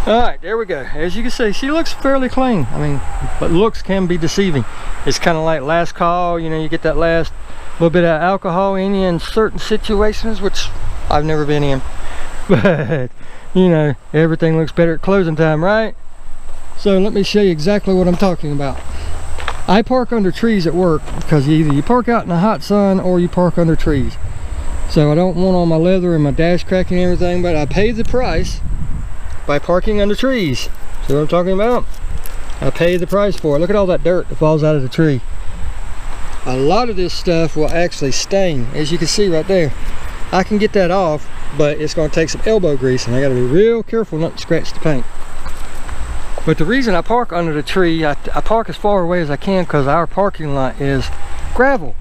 All right, there we go. As you can see, she looks fairly clean. I mean, but looks can be deceiving. It's kind of like last call, you know, you get that last little bit of alcohol in you in certain situations, which I've never been in. But, you know, everything looks better at closing time, right? So let me show you exactly what I'm talking about. I park under trees at work because either you park out in the hot sun or you park under trees. So I don't want all my leather and my dash cracking and everything, but I pay the price by parking under trees. See what I'm talking about? I pay the price for it. Look at all that dirt that falls out of the tree. A lot of this stuff will actually stain, as you can see right there. I can get that off, but it's going to take some elbow grease, and I got to be real careful not to scratch the paint. But the reason I park under the tree, I park as far away as I can because our parking lot is gravel,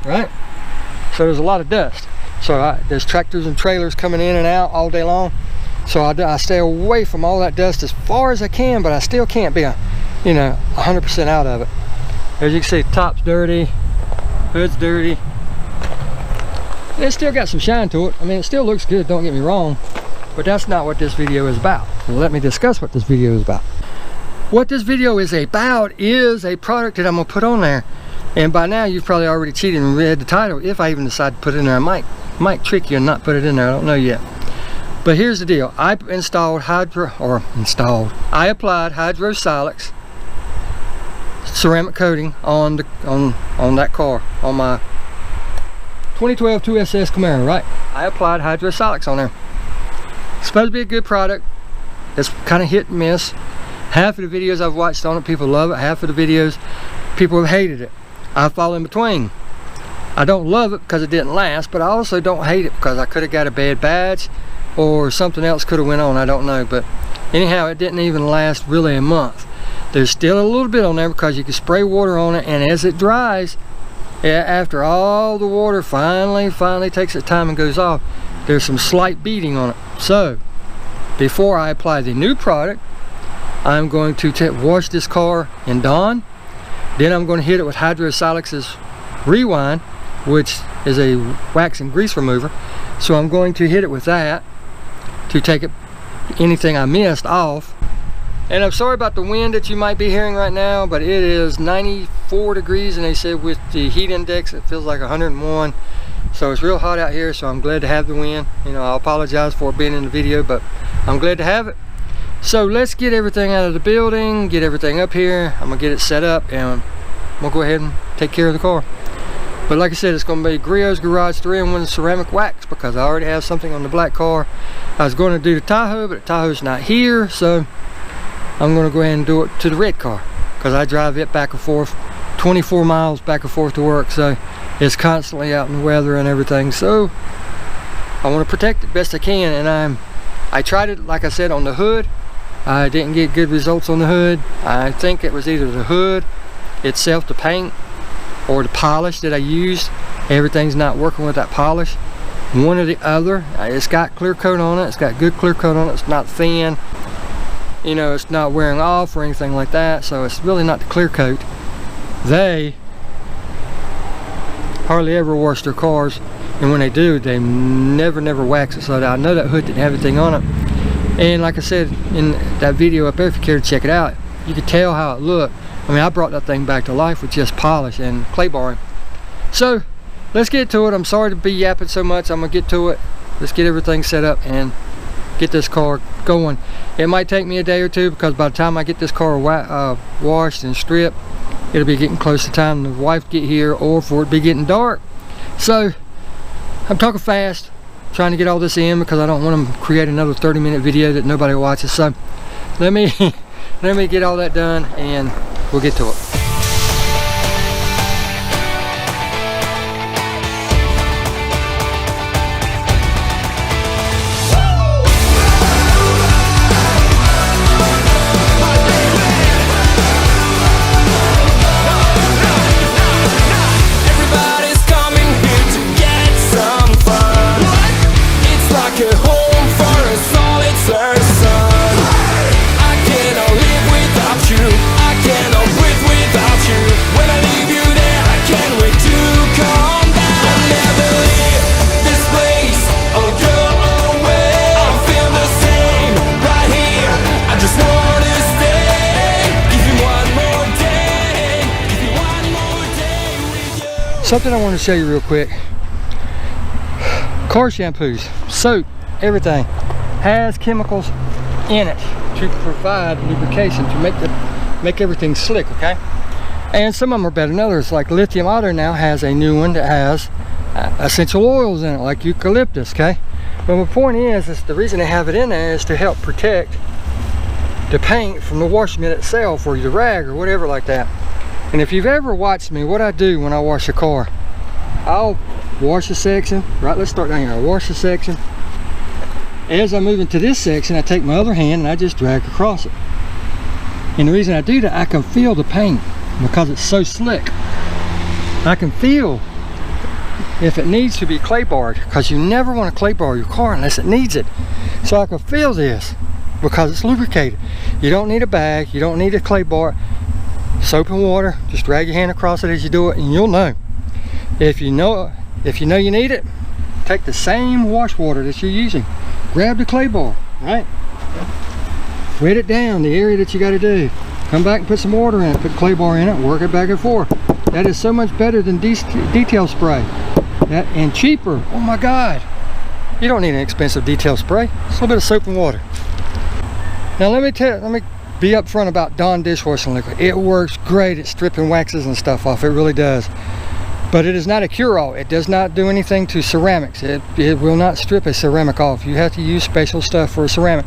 right? So there's a lot of dust. So there's tractors and trailers coming in and out all day long. So I stay away from all that dust as far as I can, but I still can't be, 100% out of it. As you can see, top's dirty, hood's dirty. And it's still got some shine to it. I mean, it still looks good, don't get me wrong, but that's not what this video is about. So let me discuss what this video is about. What this video is about is a product that I'm gonna put on there. And by now, you've probably already cheated and read the title. If I even decide to put it in there, I might trick you and not put it in there, I don't know yet. But here's the deal. I applied hydrosilix ceramic coating on that car, on my 2012 2SS Camaro, right? I applied hydrosilix on there. It's supposed to be a good product. It's kind of hit and miss. Half of the videos I've watched on it, people love it. Half of the videos, people have hated it. I fall in between. I don't love it because it didn't last, but I also don't hate it because I could have got a bad badge or something else could have went on, I don't know. But anyhow, it didn't even last really a month. There's still a little bit on there because you can spray water on it, and as it dries, after all the water finally takes its time and goes off, there's some slight beading on it. So before I apply the new product, I'm going to wash this car in Dawn. Then I'm going to hit it with Hydrosilix's Rewind, which is a wax and grease remover. So I'm going to hit it with that to take anything I missed off. And I'm sorry about the wind that you might be hearing right now, but it is 94 degrees, and they said with the heat index it feels like 101. So it's real hot out here, so I'm glad to have the wind. I apologize for it being in the video, but I'm glad to have it. So let's get everything out of the building, get everything up here. I'm gonna get it set up, and we'll go ahead and take care of the car. But like I said, it's gonna be Griots Garage 3-in-1 ceramic wax because I already have something on the black car. I was going to do the Tahoe, but the Tahoe's not here, so I'm going to go ahead and do it to the red car because I drive it back and forth 24 miles back and forth to work, so it's constantly out in the weather and everything. So I want to protect it best I can, and I tried it, like I said, on the hood. I didn't get good results on the hood. I think it was either the hood itself, the paint, or the polish that I used. Everything's not working with that polish. One or the other. It's got clear coat on it. It's got good clear coat on it. It's not thin. It's not wearing off or anything like that. So it's really not the clear coat. They hardly ever wash their cars, and when they do, they never wax it. So I know that hood didn't have anything on it. And like I said in that video up there, if you care to check it out, you could tell how it looked. I mean, I brought that thing back to life with just polish and clay barring. So let's get to it. I'm sorry to be yapping so much. I'm gonna get to it. Let's get everything set up and get this car going. It might take me a day or two because by the time I get this car washed and stripped, it'll be getting close to time the wife get here or for it to be getting dark. So I'm talking fast, trying to get all this in because I don't want to create another 30-minute video that nobody watches. So let me get all that done and we'll get to it. I cannot live without you. I cannot breathe without Something I want to show you real quick. Car shampoos, soap, everything has chemicals in it to provide lubrication, to make everything slick, okay? And some of them are better than others. Like Lithium Auto now has a new one that has essential oils in it, like eucalyptus, okay? But my point is the reason they have it in there is to help protect the paint from the wash mitt itself, or your rag or whatever like that. And if you've ever watched me, what I do when I wash a car, I'll wash a section, right? Let's start down here. I wash a section. As I move into this section, I take my other hand and I just drag across it. And the reason I do that, I can feel the paint because it's so slick. I can feel if it needs to be clay barred, because you never want to clay bar your car unless it needs it. So I can feel this because it's lubricated. You don't need a bag, you don't need a clay bar. Soap and water, just drag your hand across it as you do it, and you'll know. If you know you need it, take the same wash water that you're using, grab the clay bar, right? Wet it down, the area that you got to do. Come back and put some water in it, put clay bar in it, work it back and forth. That is so much better than detail spray. And cheaper. Oh my God. You don't need an expensive detail spray. It's a little bit of soap and water. Now let me be upfront about Dawn dishwashing liquid. It works great at stripping waxes and stuff off. It really does. But it is not a cure-all. It does not do anything to ceramics. It will not strip a ceramic off. You have to use special stuff for a ceramic.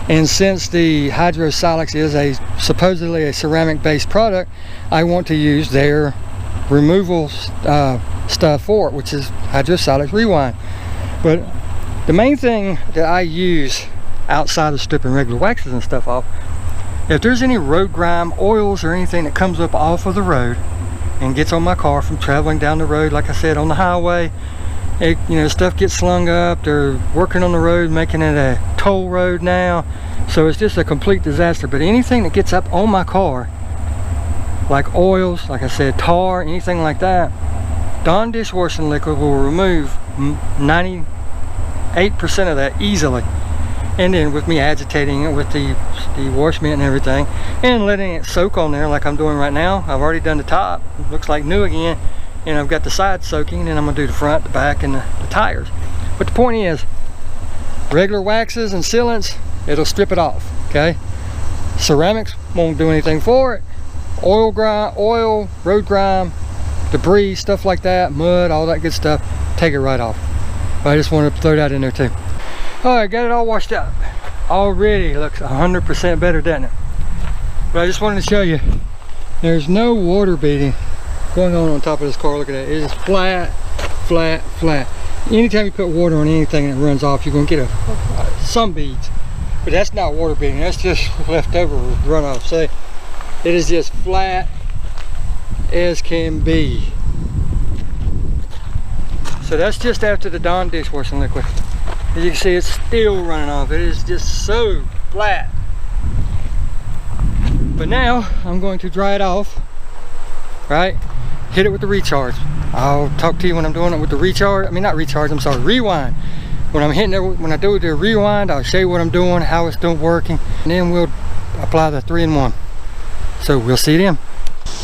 And since the Hydrosilix is supposedly a ceramic-based product, I want to use their removal stuff for it, which is Hydrosilix Rewind. But the main thing that I use outside of stripping regular waxes and stuff off, if there's any road grime, oils, or anything that comes up off of the road and gets on my car from traveling down the road, like I said, on the highway, stuff gets slung up. They're working on the road, making it a toll road now, so it's just a complete disaster. But anything that gets up on my car, like oils, like I said, tar, anything like that, Dawn dishwashing liquid will remove 98% of that easily. And then with me agitating it with the wash mitt and everything, and letting it soak on there like I'm doing right now. I've already done the top, it looks like new again, and I've got the sides soaking, and I'm gonna do the front, the back, and the tires. But the point is, regular waxes and sealants, it'll strip it off, okay? Ceramics won't do anything for it. Oil grime, road grime, debris, stuff like that, mud, all that good stuff, take it right off. But I just wanted to throw that in there too. All right, got it all washed up. Already looks 100% better, doesn't it? But I just wanted to show you, there's no water beading going on top of this car. Look at that. It is flat, flat, flat. Anytime you put water on anything and it runs off, you're going to get some beads. But that's not water beading. That's just leftover runoff. See, it is just flat as can be. So that's just after the Dawn dishwashing liquid. As you can see, it's still running off. It is just so flat. But now I'm going to dry it off, right? Hit it with the recharge. I'll talk to you when I'm doing it with the recharge. I mean, not recharge, I'm sorry, rewind. When I'm hitting it, when I do the rewind, I'll show you what I'm doing, how it's doing working, and then we'll apply the 3-in-1. So we'll see them.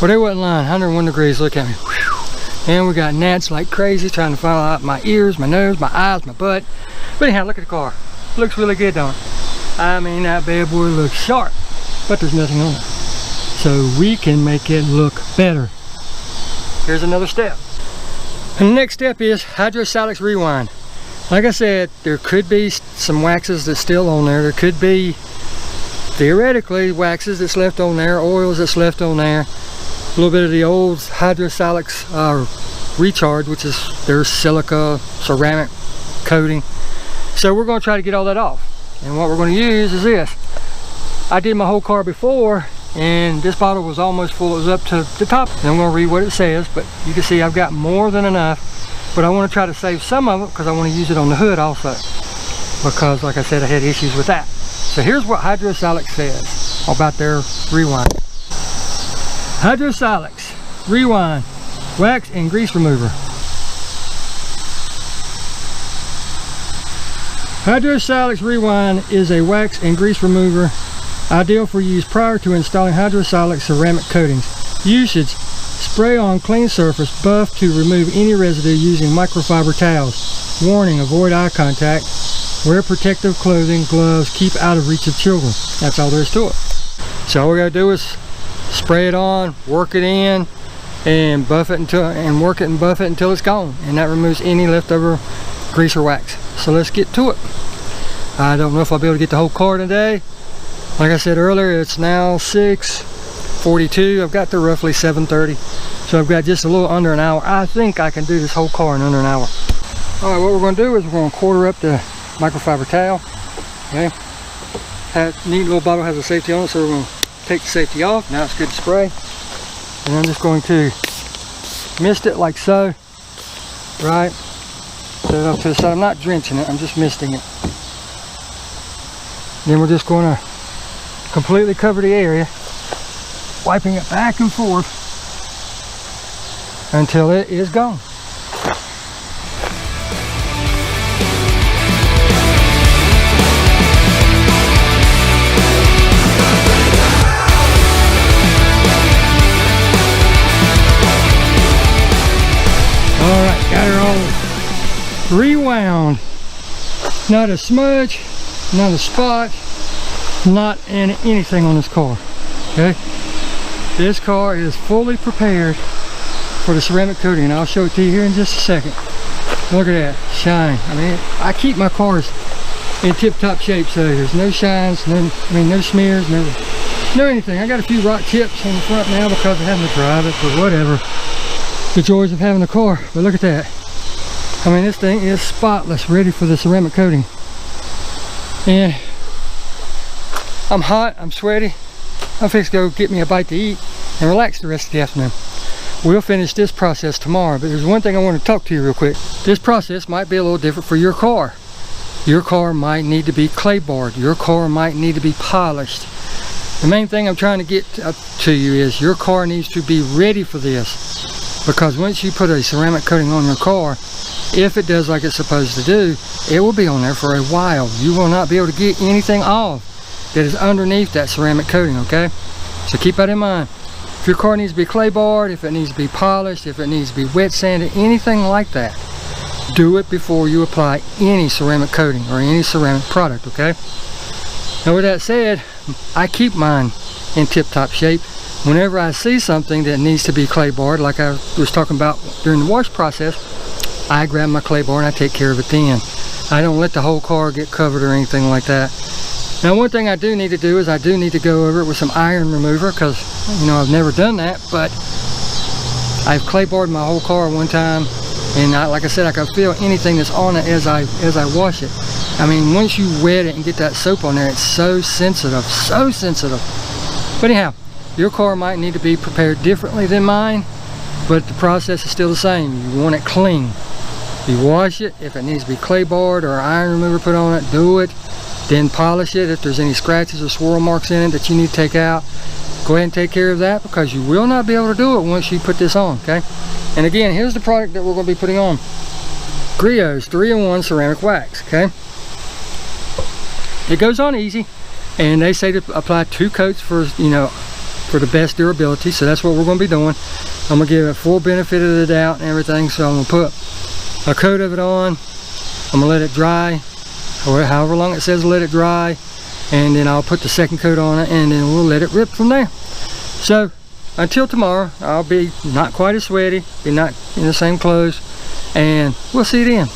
Well, they wasn't lying, 101 degrees, look at me. Whew. And we got gnats like crazy trying to follow out my ears, my nose, my eyes, my butt. But anyhow, look at the car. Looks really good, don't it? I mean, that bad boy looks sharp, but there's nothing on it. So we can make it look better. Here's another step. And the next step is Hydrosilix Rewind. Like I said, there could be some waxes that's still on there. There could be, theoretically, waxes that's left on there, oils that's left on there. A little bit of the old Hydrosilix recharge, which is their silica ceramic coating. So we're going to try to get all that off. And what we're going to use is this. I did my whole car before, and this bottle was almost full. It was up to the top. And I'm going to read what it says, but you can see I've got more than enough. But I want to try to save some of it because I want to use it on the hood also. Because, like I said, I had issues with that. So here's what Hydrosilix says about their rewind. Hydrosilix Rewind Wax and Grease Remover. Hydrosilix Rewind is a wax and grease remover ideal for use prior to installing Hydrosilix ceramic coatings. Usage: Spray on clean surface, buff to remove any residue using microfiber towels. Warning, avoid eye contact. Wear protective clothing, gloves, keep out of reach of children. That's all there is to it. So all we gotta do is spray it on, work it in, and buff it and work it and buff it until it's gone. And that removes any leftover grease or wax. So let's get to it. I don't know if I'll be able to get the whole car today. Like I said earlier, it's now 6:42. I've got to roughly 7:30. So I've got just a little under an hour. I think I can do this whole car in under an hour. All right, what we're gonna do is we're gonna quarter up the microfiber towel. Okay. That neat little bottle has a safety on it, so we're gonna take the safety off. Now it's good to spray. And I'm just going to mist it like so. Right. Set it up to the side. I'm not drenching it, I'm just misting it. Then we're just going to completely cover the area, wiping it back and forth until it is gone. Alright, got her all rewound. Not a smudge, not a spot, not anything on this car. Okay, this car is fully prepared for the ceramic coating, and I'll show it to you here in just a second. Look at that shine. I mean, I keep my cars in tip-top shape, so there's no shines, no smears, no anything. I got a few rock chips on the front now because of having to drive it, but whatever. The joys of having a car. But look at that. I mean, this thing is spotless, ready for the ceramic coating. And I'm hot, I'm sweaty. I'm fixing to go get me a bite to eat and relax the rest of the afternoon. We'll finish this process tomorrow, but there's one thing I want to talk to you real quick. This process might be a little different for your car. Your car might need to be clay barred. Your car might need to be polished. The main thing I'm trying to get to you is your car needs to be ready for this. Because once you put a ceramic coating on your car, if it does like it's supposed to do, it will be on there for a while. You will not be able to get anything off that is underneath that ceramic coating, okay? So keep that in mind. If your car needs to be clay barred, if it needs to be polished, if it needs to be wet sanded, anything like that, do it before you apply any ceramic coating or any ceramic product, okay? Now with that said, I keep mine in tip-top shape. Whenever I see something that needs to be clay barred, like I was talking about during the wash process, I grab my clay bar and I take care of it then. I don't let the whole car get covered or anything like that. Now one thing I do need to do is I do need to go over it with some iron remover, because you know I've never done that, but I've clay barred my whole car one time, and like I said, I can feel anything that's on it as I wash it. I mean, once you wet it and get that soap on there, it's so sensitive, so sensitive. But anyhow, your car might need to be prepared differently than mine, but the process is still the same. You want it clean. You wash it. If it needs to be clay barred or iron remover put on it, do it. Then polish it. If there's any scratches or swirl marks in it that you need to take out, go ahead and take care of that, because you will not be able to do it once you put this on, okay? And again, here's the product that we're going to be putting on. Griots 3-in-1 ceramic wax, okay? It goes on easy, and they say to apply 2 coats for, you know, for the best durability, so that's what we're going to be doing. I'm going to give it full benefit of the doubt and everything, so I'm going to put a coat of it on. I'm going to let it dry, or however long it says let it dry, and then I'll put the second coat on it, and then we'll let it rip from there. So until tomorrow, I'll be not quite as sweaty, be not in the same clothes, and we'll see you then.